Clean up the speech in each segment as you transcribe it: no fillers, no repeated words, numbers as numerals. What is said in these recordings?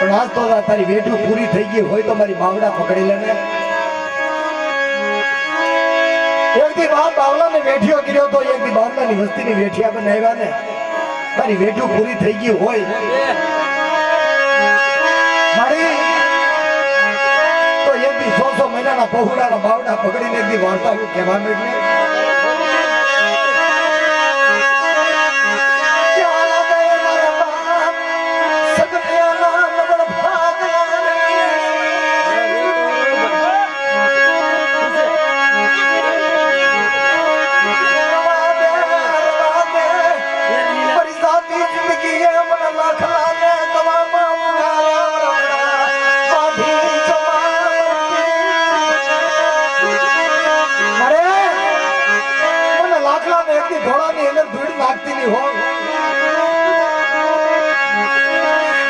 વાંચતો હતા તારી વેઠું પૂરી થઈ ગઈ હોય તો મારી બાવડા પકડી લેને એક દી બાવલા ને વેઠિયો કર્યો તો એક દી બાવલા ની વસ્તી ની વેઠિયા બનાવ્યા ને તારી વેઠું પૂરી થઈ ગઈ હોય મારી તો એક દી 100 મહિનાના પહોળાના બાવડા પકડીને એક દી વાર્તા હું કહેવાનું એટલે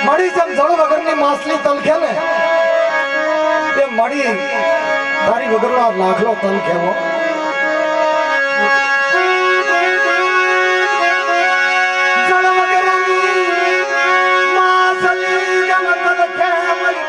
મળી જેમ જળ વગરની માછલી તલખે ને તે મળી તારી વગરનો લાખલો તલખેવો જળ વગરની માછલી જેમ તલખે મળી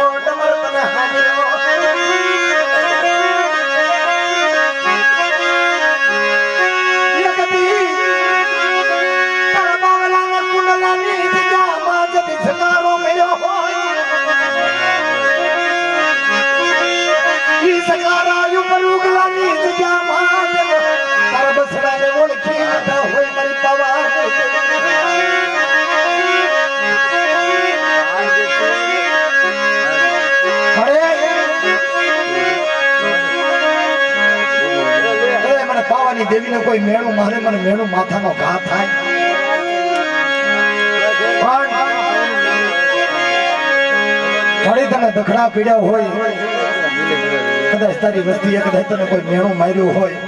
ડમર તને હાજરો જગતી તારા બાવલાના કુંડલાની જગ્યામાં જતી સકારો મળ્યો હોય ઈ સકારા ઉપર ઉગલાની જગ્યામાં તારા બસડાને ઓળખી લેતા હોય મારી પાવા પાવાની દેવીને કોઈ મેળું મારે મને મેળું માથાનો ઘા થાય ઘણી તને દખડા પીડ્યા હોય કદાચ તારી વસ્તીએ કદાચ તને કોઈ મેળું માર્યું હોય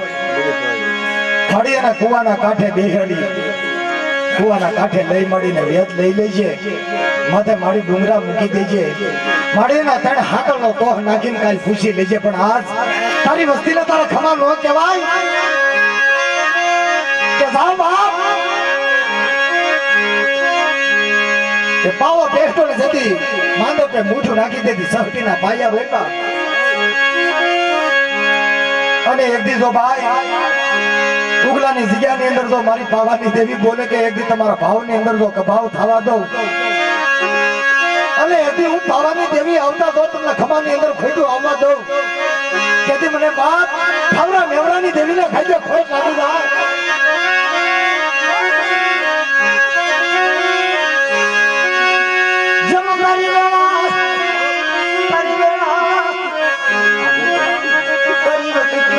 ઘડી એના કુવાના કાંઠે બેહેડી કુવાના કાંઠે લઈ મળીને વેત લઈ લેજે માથે મારી ડુંગરા મૂકી દેજે માડીના તણ હાકલનો તોહ નાખીને કાલ ખુશી લેજે પણ આજ તારી વસ્તીને તારા ખમા નો કહેવાય કે જાવ બાપ એ પાવો પેસ્ટો ને જતી માંડો પે મૂઠું નાખી દેતી સહટીના પાયા રોકા અને એક દી જો ભાઈ ઉગલાની જગ્યાની અંદર જો મારી પાવાની દેવી બોલે કે એક દી તમારા ભાવની અંદર જો કભાવ થવા દો અને એથી હું પાવાની દેવી આવતા દો તમને ખમાની અંદર ખોટું આવવા દઉં કેથી મને બાપ ખાવરા મેવરાની દેવીને ખાઈ ખોટ લાગી જાય જમગારી વેળા તારી વેળા તારી વખત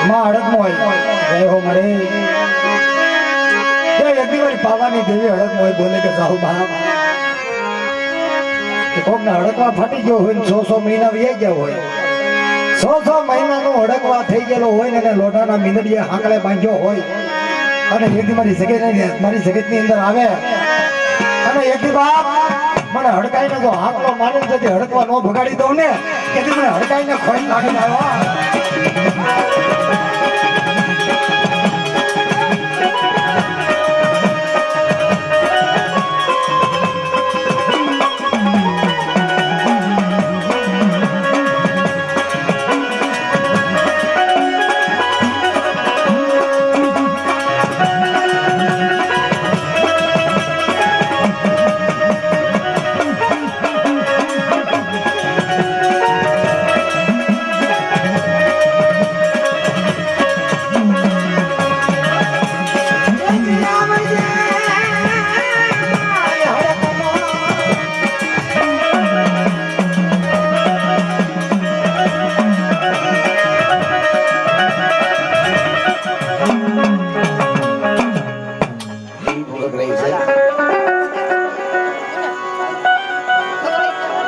માં હડકમોય જય હો મરે તે એકદી વાર પાવાની દેવી હડકમોય બોલે કે સાહુ બાપ કે કોક ના હડકવા ફાટી ગયો હોય 600 મહિના વી ગયા હોય 600 મહિનાનો હડકવા થઈ ગયેલો હોય ને લોટાના મીંદડીએ હાંકળે બાંધ્યો હોય અને એકદી મારી જગતની અંદર આવે અને એકદી બાપ મને હડકાઈને જો હાકલો મારી તો હડકવા નો ભગાડી દઉં ને કે મને હડકાઈને ખોઈ નાખી આવ્યા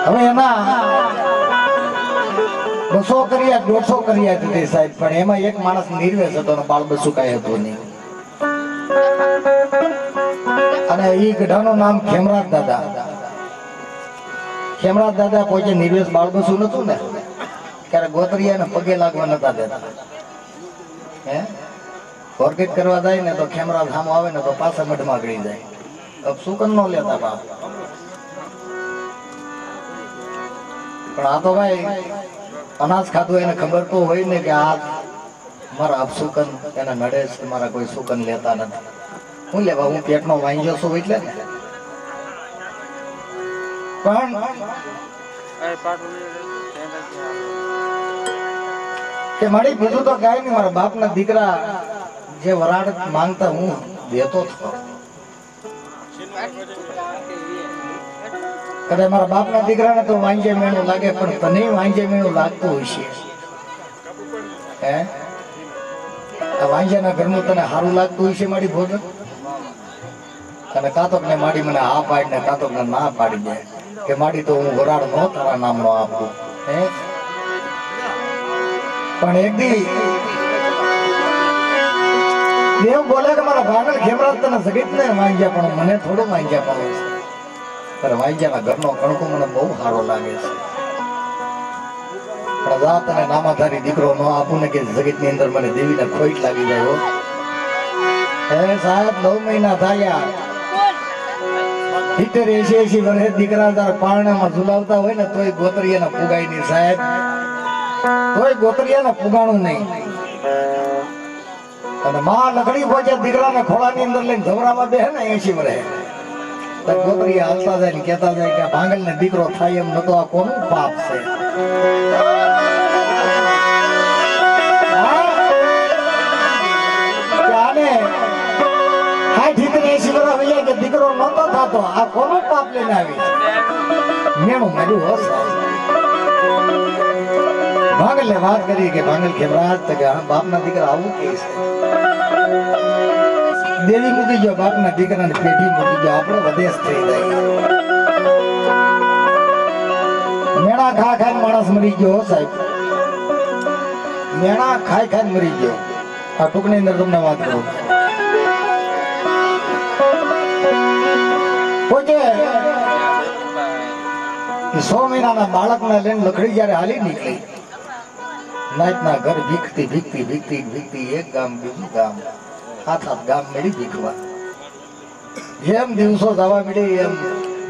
હવે એના 200 કર્યા 150 કર્યા દીધી સાહેબ પણ એમાં એક માણસ નિર્વેશ હતો ને બાળ બસુ કાંઈ હતો નહીં અને એ ગઢાનું નામ ખેમરાજ દાદા કોઈ નિર્વેશ બાળ બસુ નતું ને ત્યારે ગોતરિયાને પગે લાગવા નતા દેતા હે ઓર્કિડ કરવા જાય ને તો ખેમરાજ સામો આવે ને તો પાછા મઢમાં ગળી જાય સુકન નો લેતા બાપ પણ આ તો ભાઈ અનાજ ખાધું એને ખબર તો હોય ને કે આ મારા અપસુકન એને નડે છે મારા કોઈ સુકન લેતા નથી હું લેવા હું પેટનો વાંજ્યો છું એટલે ને પણ કે મારી બીજું તો કાંઈ નહીં મારા બાપના દીકરા જે વરાળ માંગતા હું દેતો હતો કદાચ મારા બાપના દીકરાને તો વાંજે મેળું લાગે પણ તને વાંજે મેળું લાગતું હશે હે આ વાંજાના ઘરનું તને સારું લાગતું હશે મારી ભોજન અને કાતોક ને માડી મને આ પાડી ને કાતોક ને ના પાડી દે કે માડી તો હું વરાળ નો તારા નામનો આપું હે પણ એક દી દેવ બોલે કે મારા ભાગલ ખેમરાજ તને સગીત ને વાંજ્યા પણ મને થોડું વાંજ્યા પણ છે પણ વાંજ્યાના ઘરનો કણકો મને બહુ સારો લાગે છે પણ જાત અને નામાધારી દીકરો ન આપું ને કે જગતની અંદર મને દેવીને ખોટ લાગી જાય હે સાહેબ 9 મહિના થયા 70-80 વર્ષે દીકરા તારા પારણામાં ઝુલાવતા હોય ને તોય ગોતરિયાને પુગાય નહીં સાહેબ તોય ગોતરિયાને પુગાણું નહીં અને માં લકડી પહોંચે દીકરાને ખોળાની અંદર લઈને ધવરામાં બેહે ને 80 વર્ષે ગોતરિયા હાલતા જાય ને કહેતા જાય કે ભાંગલ ને દીકરો થાય એમ નતો આ કોનું પાપ છે દીકરો નતો થતો આ કોનો પાપ લઈને આવી મેણું માર્યું હશે ભાંગલે વાત કરી કે ભાંગલ ખેમરાજ કે બાપના દીકરા આવું કે છે દેવી મૂકી ગયો બાપના દીકરાને પેઢી મૂકી ગયો આપણે વદેશ થઈ જાય મેણા ખા ખાઈને માણસ મરી ગયો સાહેબ મેણા ખાઈ મરી ગયો આ ટૂંકની અંદર તમને વાત કરું પોતે 100 મહિનાના બાળકને લઈને લખડી જયારે હાલી નીકળી નાતના ઘર ભીખતી એક ગામ બીજું ગામ હાથ ગામ મેળી ભીખવા જેમ દિવસો જવા મળે એમ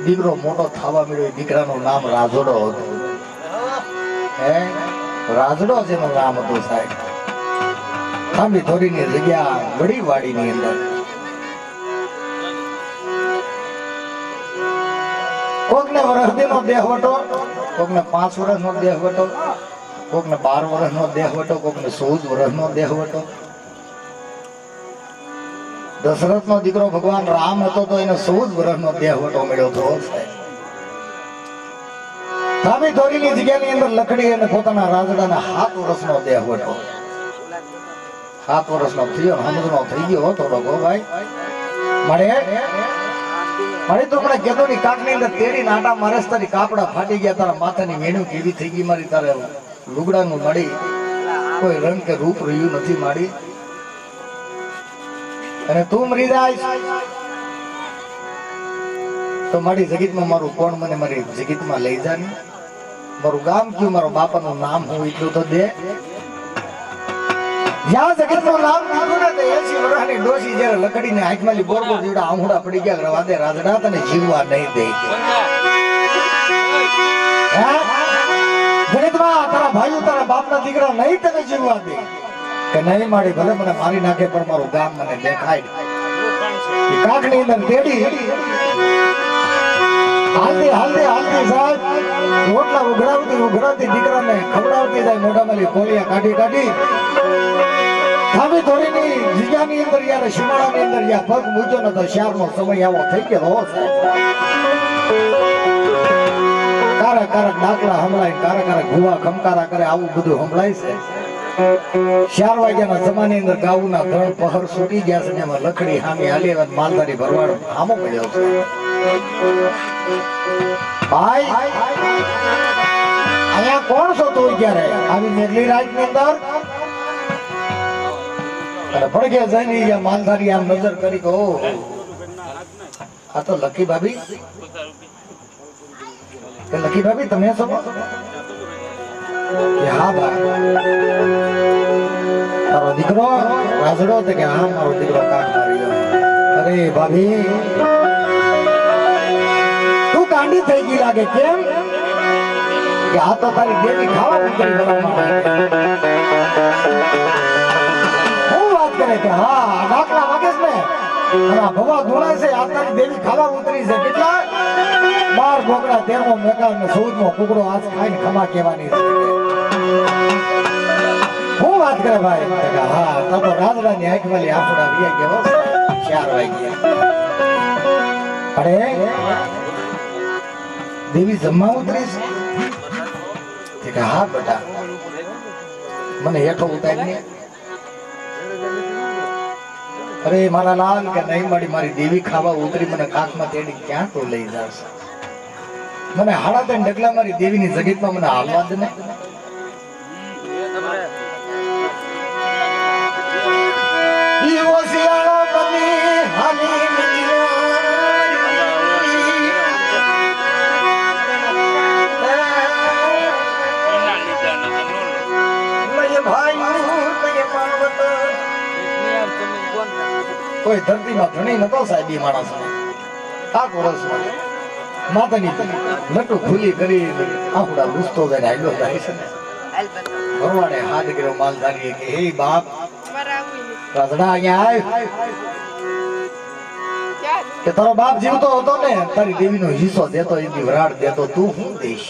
દીકરો મોટો થવા મળ્યો દીકરાનું નામ રાજડો હતું હે રાજડો જેનું નામ હતું સાહેબ ખાંભી થોડીની જગ્યા વડી વાડીની અંદર કોકને વર્ષનો દેહવટો કોકને 5 વર્ષનો દેહવટો કોકને 12 વર્ષનો દેહવટો કોકને 14 વર્ષનો દેહવટો દશરથનો દીકરો ભગવાન રામ હતો તો એને 14 વર્ષનો દેહવટો મળ્યો હતો ખામી ધોરીની જગ્યાની અંદર લકડી અને પોતાના રાજડાના 7 વર્ષનો દેહવટો 7 વર્ષનો થયો સમજનો થઈ ગયો થોડો ગો ભાઈ મારે તો મને કેતો ની કાક ની અંદર તેડી નાટા મારસ તારી કાપડા ફાટી ગયા તારા માથાની વેણું કેવી થઈ ગઈ મારી તારે લુગડાનું મળી કોઈ રંગ કે રૂપ રહ્યું નથી માડી અને તું મરી જાય તો મારી જગતમાં મારું કોણ મને મારી જગતમાં લઈ જાય મારું ગામ કયું મારો બાપાનું નામ હું એટલું તો દે જ્યાં જગતનું નામ દીધું ને તે 80 વર્ષની ડોશી જ્યારે લકડીને આંખમાંથી બોર બોર જેવડા આંગુડા પડી ગયા વાદે રાજડા તને જીવવા નહીં દે જગતમાં તારા ભાઈઓ તારા બાપના દીકરા નહીં તને જીવવા દે કે નહીં મારી ભલે મને મારી નાખે પણ મારું ગામ મને દેખાય કાકની અંદર તેડી હાલતી સાહેબ રોટલા ઉઘરાવતી દીકરાને ખવડાવતી જાય મોઢામાંથી કોલિયા કાઢી થામી ધોરીની જગ્યાની અંદર યાર શિમાળાની અંદર યા પગ મૂક્યો ને તો શારનો સમય આવો થઈ ગયો કારક ડાકલા હમળાય કારક ભૂવા ખમકારા કરે આવું બધું હમળાય છે 4 વાગ્યાના જમાની અંદર ગાઉના 3 પહર છૂટી ગયા છે ને એમાં લખડી હામી હાલી માલધારી ભરવાડ આમો પડ્યો છે ભાઈ અહીંયા કોણ છો તું ક્યારે આવી મેઘલી રાતની અંદર અને પડકે જઈને માલધારી આમ નજર કરી કહો આ તો લકી ભાભી તમે છો કે હા ભાઈ તારો દીકરો રાજડો તો કે હા મારો દીકરો કામ કર્યો અરે ભાભી તું કાંડી થઈ ગઈ લાગે કેમ કે આ તો તારી દેવી ખાવા ઉતરી હું વાત કરે કે હા ડાકલા વાગે છે ને ભવા ધોળા છે આ તારી દેવી ખાવા ઉતરી છે કેટલા 12 બોકડા 13મો મેકા ને 14મો કુકડો આજ ખાઈને ખમા કહેવાની છે હું વાત કરે ભાઈ હા તો રાજડાની આંખવાળી આફડા વિયા ગયો 4 વાગ્યા અરે દેવી જમવા ઉતરી છે કે હા બેટા મને હેઠો ઉતારી અરે મારા લાલ કે નહીં મારી દેવી ખાવા ઉતરી મને કાખમાં તેડી ક્યાં તો લઈ જશે મને હાડા ત્રણ ડગલા મારી દેવીની જગતમાં મને હાલવા દે ને કોઈ ધરતીમાં ધણી નતો સાહેબી માણસ આ વર્ષમાં માતાની નટુ ખુલી કરી આંખડા લૂસતો જાય હાલ્યો જાય છે ને ભરવાડે હાથ કર્યો માલધારીએ કે હે બાપ રાજડા અહીંયા આવ કે તારો બાપ જીવતો હતો ને તારી દેવીનો હિસ્સો દેતો એની વરાળ દેતો તું હું દઈશ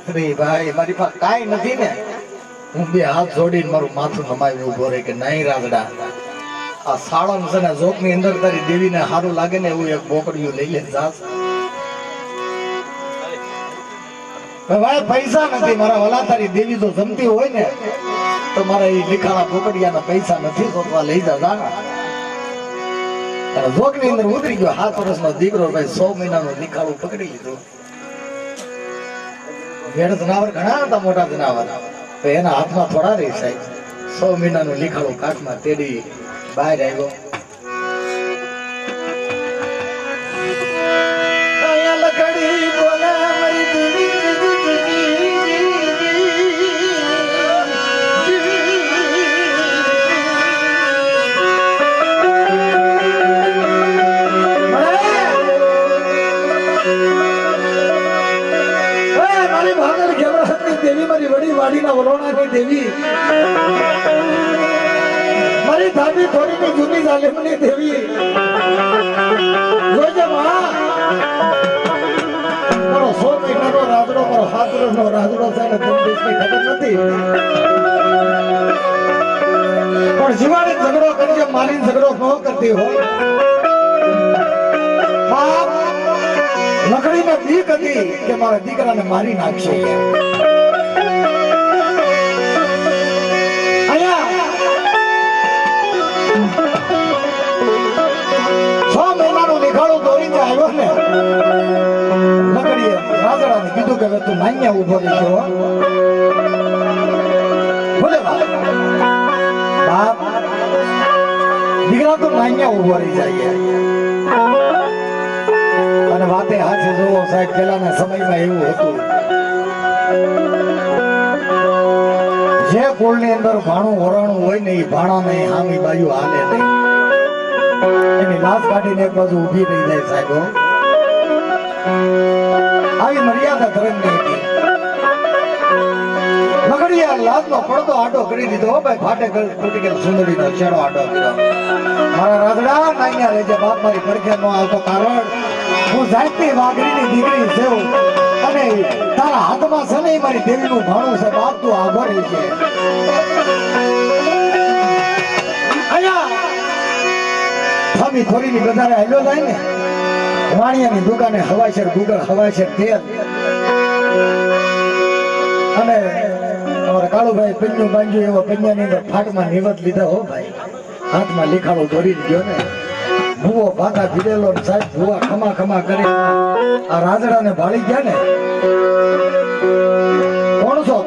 અરે ભાઈ મારી પાસે કાંઈ નથી ને હું બે હાથ જોડીને મારું માથું નમાવી ઉભો રહે કે નહીં રાજડા આ સાળમ છે ને જોક ની અંદર તારી દેવીને સારું લાગે ને એવું એક બોકડીયું લઈ લે જાસ ભાઈ પૈસા નથી મારા વાલા તારી દેવી તો જમતી હોય ને તો મારા એ લીખાણા બોકડિયાના પૈસા નથી શોધવા લઈ જા જાના જોક ની અંદર ઉતરી ગયો 7 વર્ષનો દીકરો ભાઈ 100 મહિનાનું લીખાણું પકડી લીધું વેડ જનાવર ઘણા હતા મોટા જનાવર તો એના હાથમાં થોડા રહી સાહેબ 100 મહિનાનું લીખાણું કાઠમાં તેડી બહાર આવ્યો લકડી બોલે મારી દેવી દેવી મારી વડી વાડીના વલોણાની દેવી મારી ધાબી થોડીની જૂની જાલિમની દેવી જોજે માં મારો 100 મહિનાનો રાજડો મારો 7 વર્ષનો રાજડો છે ને તમને ખબર નથી પણ જીવાડી ઝઘડો કરી મારી ઝઘડો ન કરતી હોય બાપ લકડીને બીક હતી કે મારા દીકરાને મારી નાખશે કીધું કે હવે તું માન્યા ઉભો રહી ગયો બોલે બાપ દીકરા તો માન્યા ઉભો રહી જાય અને વાતે હાથે જોવો સાહેબ પેલાના સમયમાં એવું હતું જે કુળની અંદર ભાણું વરાણું હોય ને એ ભાણા નહીં આમી બાજુ હાલે નહીં એની લાશ કાઢીને એક બાજુ ઊભી રહી જાય સાહેબો આવી મર્યાદા ધર્મની હતી લગડિયા લાશનો પડદો આડો કરી દીધો ભાઈ ફાટે ફૂટી ગયેલ સુંદરીનો છેડો આડો કર્યો મારા રાગડા નાઈયા રેજે બાપ મારી પડખે નો આવતો કારણ હું જાતની વાઘરીની દીકરી છું અને તારા હાથમાં છે ને મારી દેવીનું ભાણું છે બાપ તું આભો રહી છે થમી થોડીની બજારે હાલ્યો જાય ને વાણિયાની દુકાને હવાશેર ગુગળ હવાશેર તેલ અને અમારા કાળુભાઈ પન્યું બાંધ્યું એવો પન્યાની અંદર ફાટમાં નિવત લીધા હો ભાઈ હાથમાં લીખાડો દોરી ગયો ને ભૂવો ભાગા ભીડેલો સાહેબ ભૂવા ખમા ખમા કરી આ રાજડાને ભાળી ગયા ને કોણ છો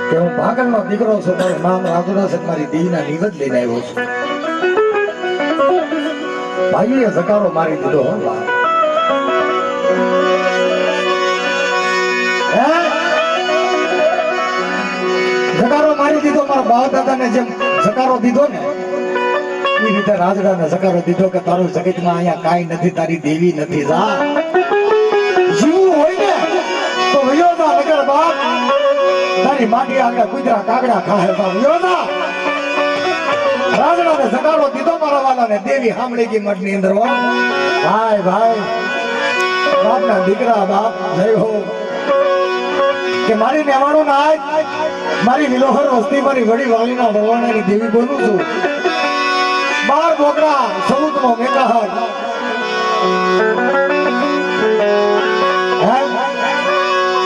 કે હું ભાગલનો દીકરો છું તારું નામ રાજડા છે મારી દેવીના નિવત લઈને આવ્યો છું ભાઈએ જકારો મારી દીધો હો જકારો મારી દીધો મારા બાપ દાદાને જેમ જકારો દીધો ને એ રીતે રાજડાને જકારો દીધો કે તારું જગતમાં અહીંયા કાંઈ નથી તારી દેવી નથી જા જીવું હોય ને તો વયો જા નગર બાપ તારી માટી આગળ કુતરા કાગડા ખાહે તા વયો જા રાજડાને જકારો દીધો મારા વાલાને દેવી સાંભળી ગઈ મઠની અંદર ભાઈ ભાઈ બાપના દીકરા બાપ જય હો કે મારી નેવાણો ના મારી વિલોહર વસ્તી મારી વડી વાલીના વરવાણાની દેવી બોલું છું 12 બોકડા 14મો મેકાહર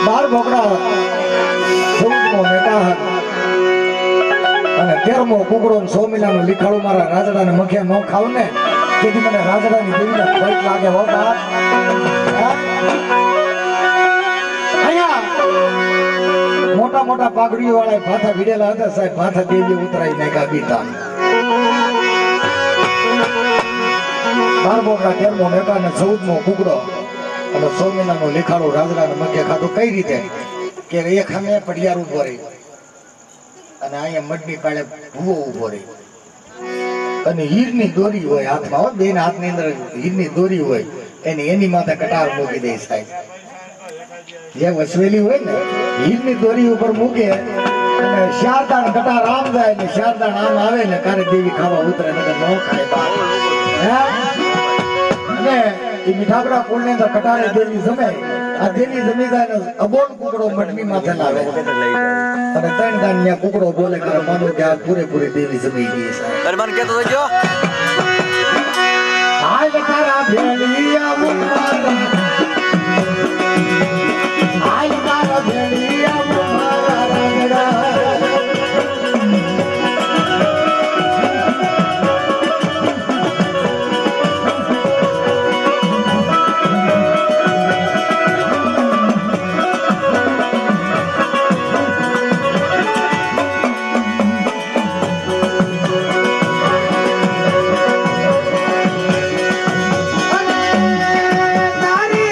12 બોકડા 14મો મેકાહર અને 13મો કુકડો 100 મહિનાનો લીખાડો મારા રાજડાને મખે ન ખાવ ને તેથી મને રાજડાની દેવીને ખોટ લાગે હો બાપ મોટા મોટા પાઘડીઓ વાળા ભાથા ભીડેલા હતા સાહેબ ભાથા દેવી ઉતરાઈ નાખ્યા બીતા 12 બોકડા 13મો મેકા ને 14મો કુકડો અને 100 મહિનાનો લીખાડો રાજડાને મખે ખાધો કઈ રીતે કે એક ખામે પડિયાર ઉભો રહી અને અહીંયા મડની પાડે ભૂવો ઉભો રહી અને હીરની દોરી હોય હાથમાં હોય બેન હાથની અંદર હીરની દોરી હોય એની માથે કટાર મૂકી દે સાહેબ જે વસવેલી હોય ને હીરની દોરી ઉપર મૂકે અને શારદાન કટાર આમ જાય ને શારદાન આમ આવે ને કારે દેવી ખાવા ઉતરે ને ન ખાય બાપ અને એ મીઠાપરા પુલ ની અંદર કટારે દેવી જમે આ દેવી જમી જાય ને અબોલ કુકડો મડની માથે લાવે અને 3 દાન ત્યાં કુકડો બોલે કે માનો કે આ પૂરેપૂરી દેવી જમી ગઈ સાહેબ અરમાન કેતો જો હાય તારા ભેળિયા મુમારા હાય તારા ભેળિયા મુમારા રંગડા તારી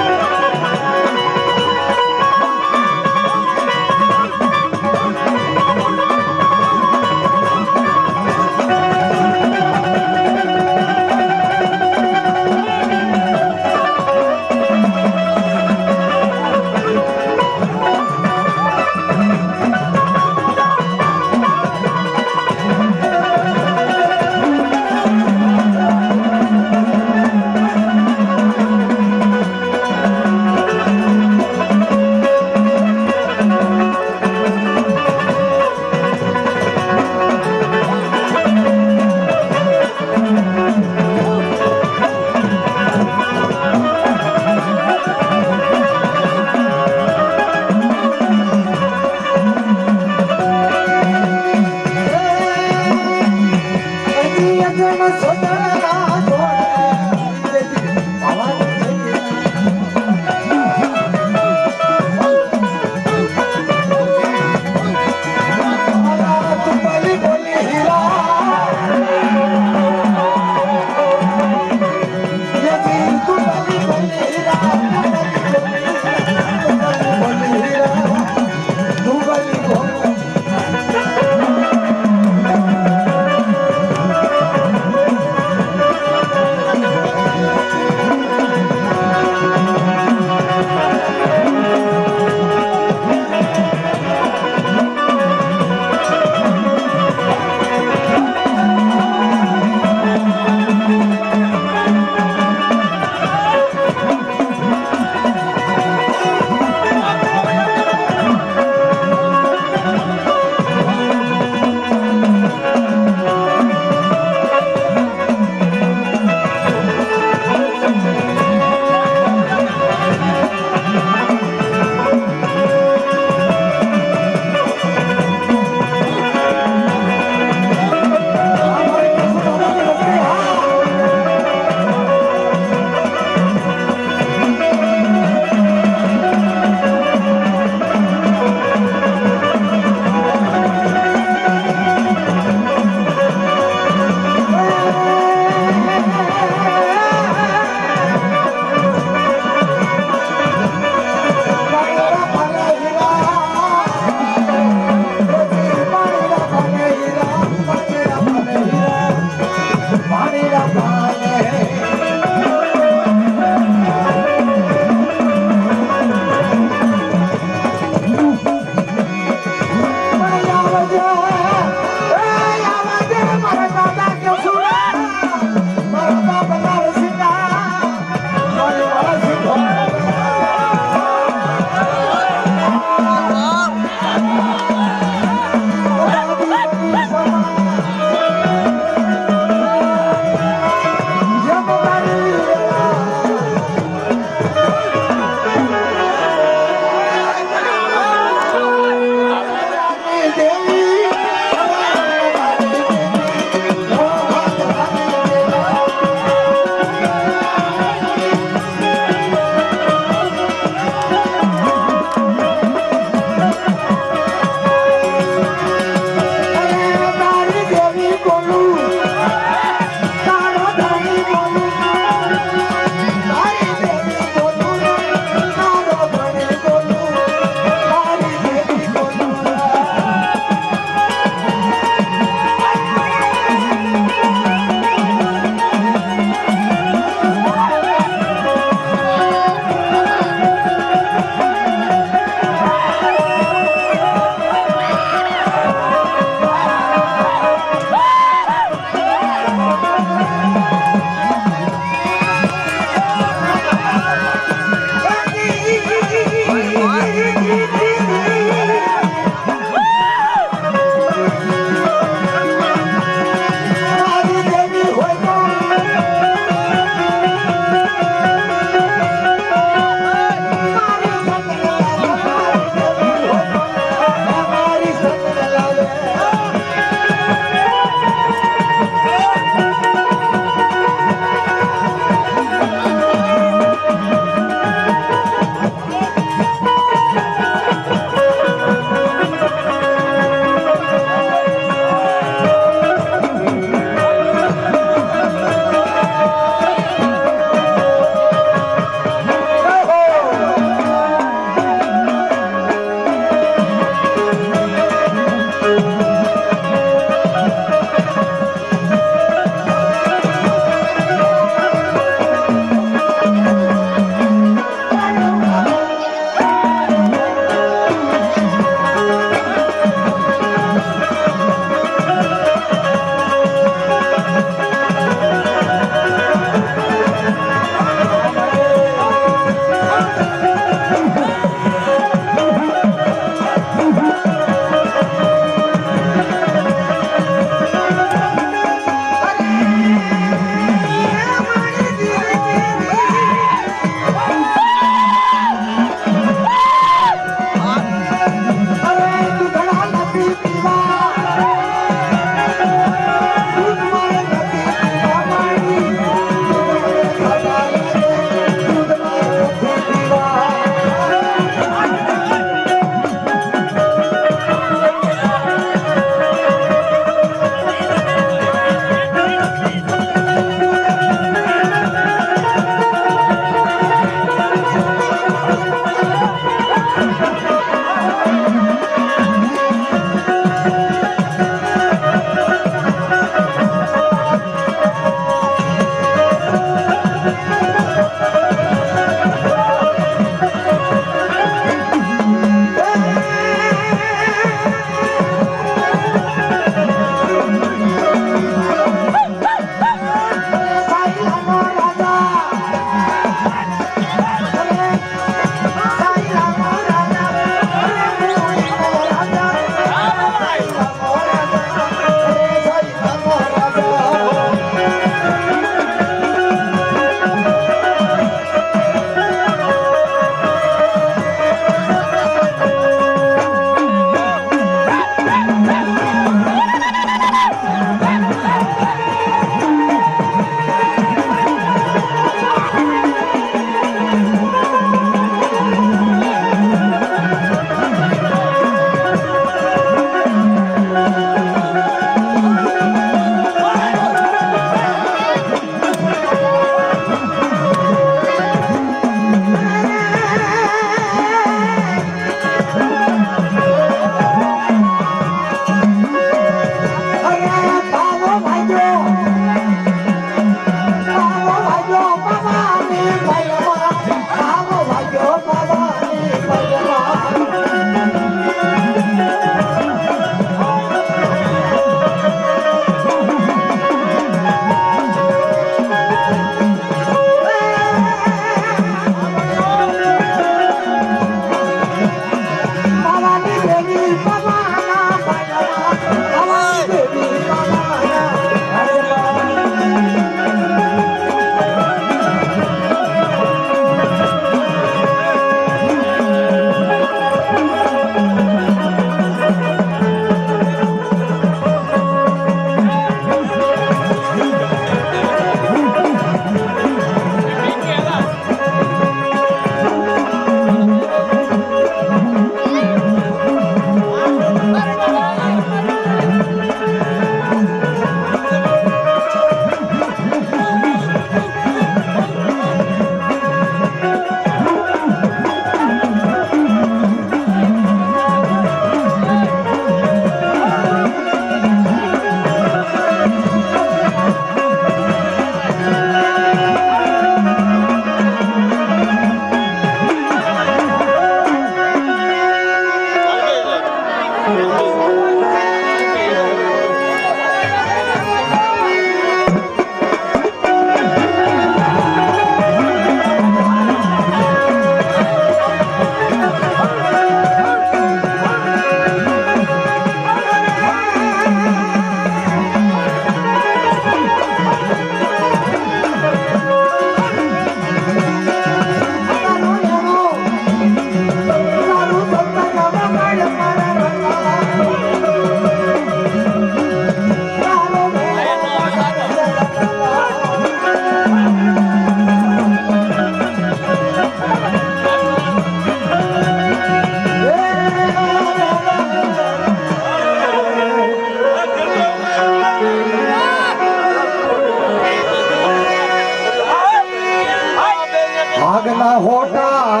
આગના હોટા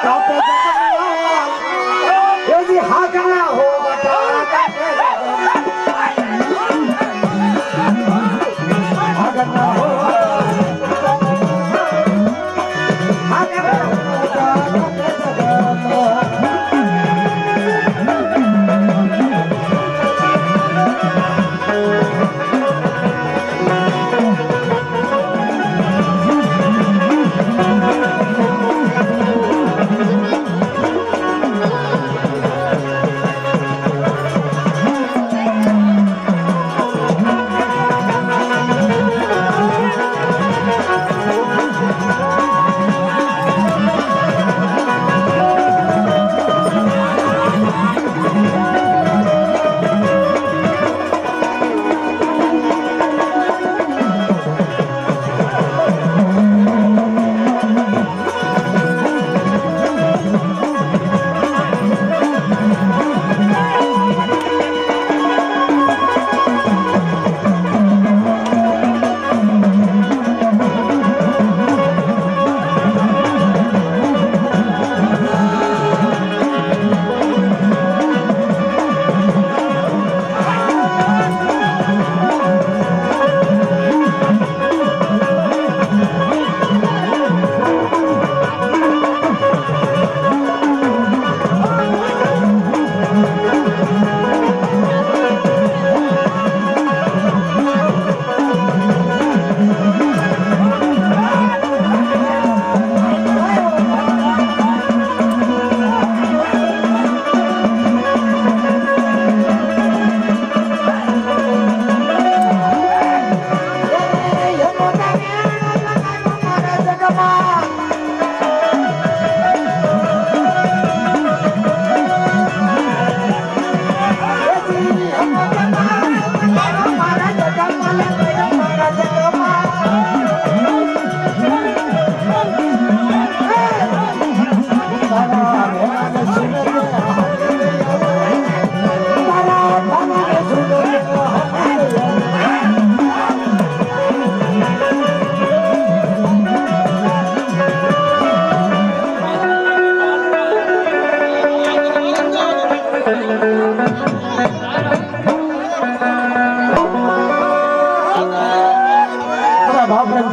કાપે જગન્નાથ એજી આગના હોટા કાપે આગના હોટા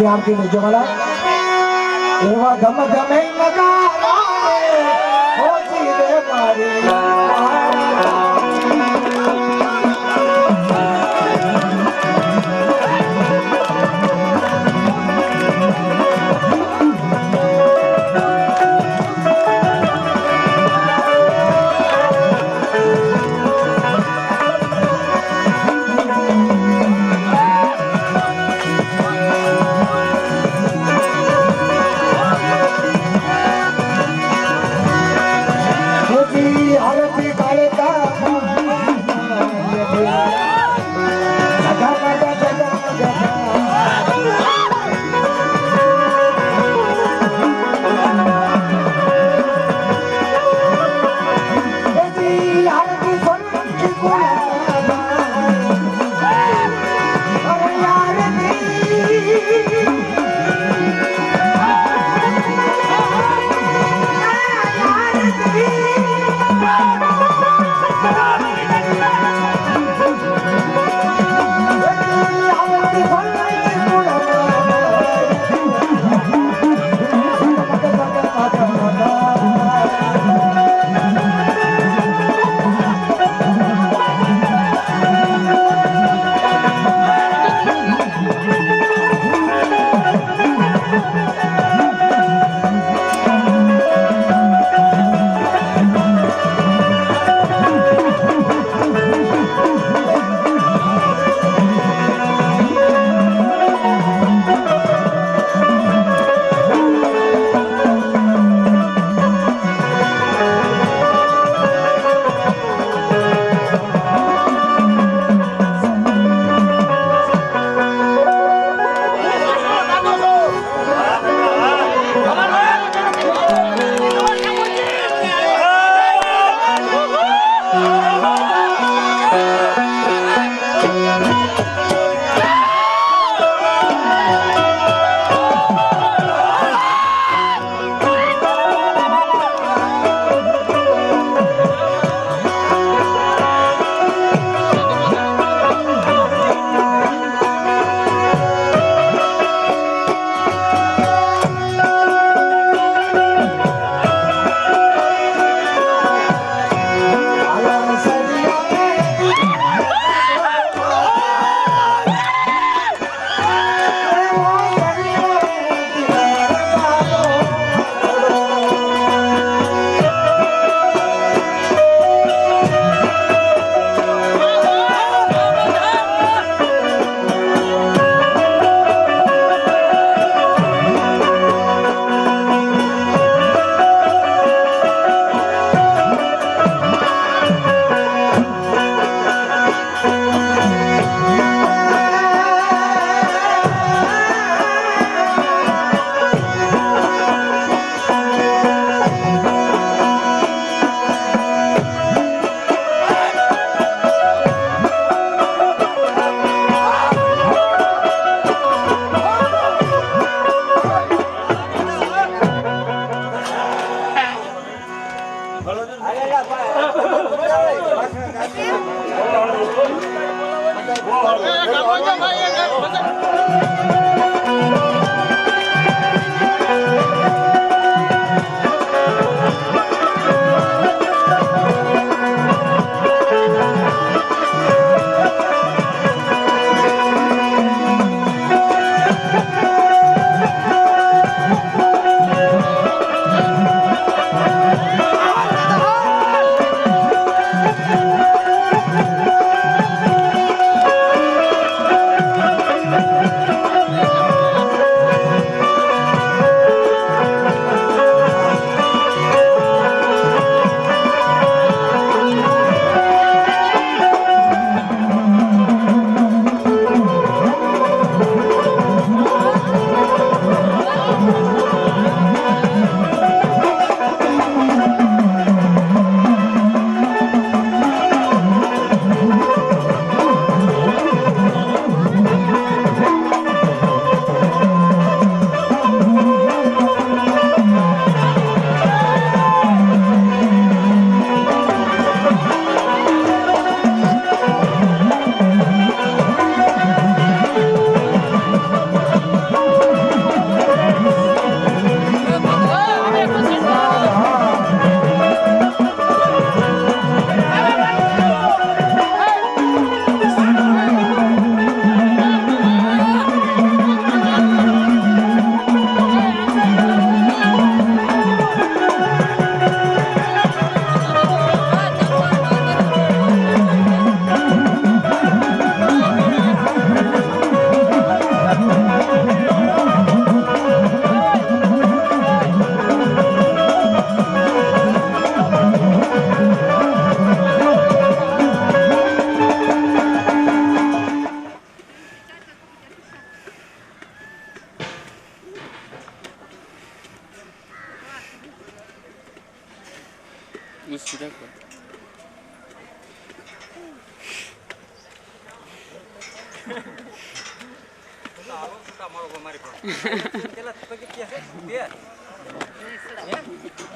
આરતી ને જોવાલા એવા ગમ ગમે નગારા હોજી રે મારી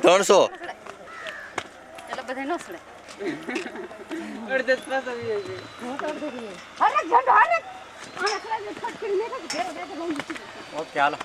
ત્રણસો એટલે બધા નો સડે અડધે ત્રાસ આવી જાય અરે ઝંડો આને આને સડે ફટ કરી લે કે ઘરે બેઠો ઓકે હાલો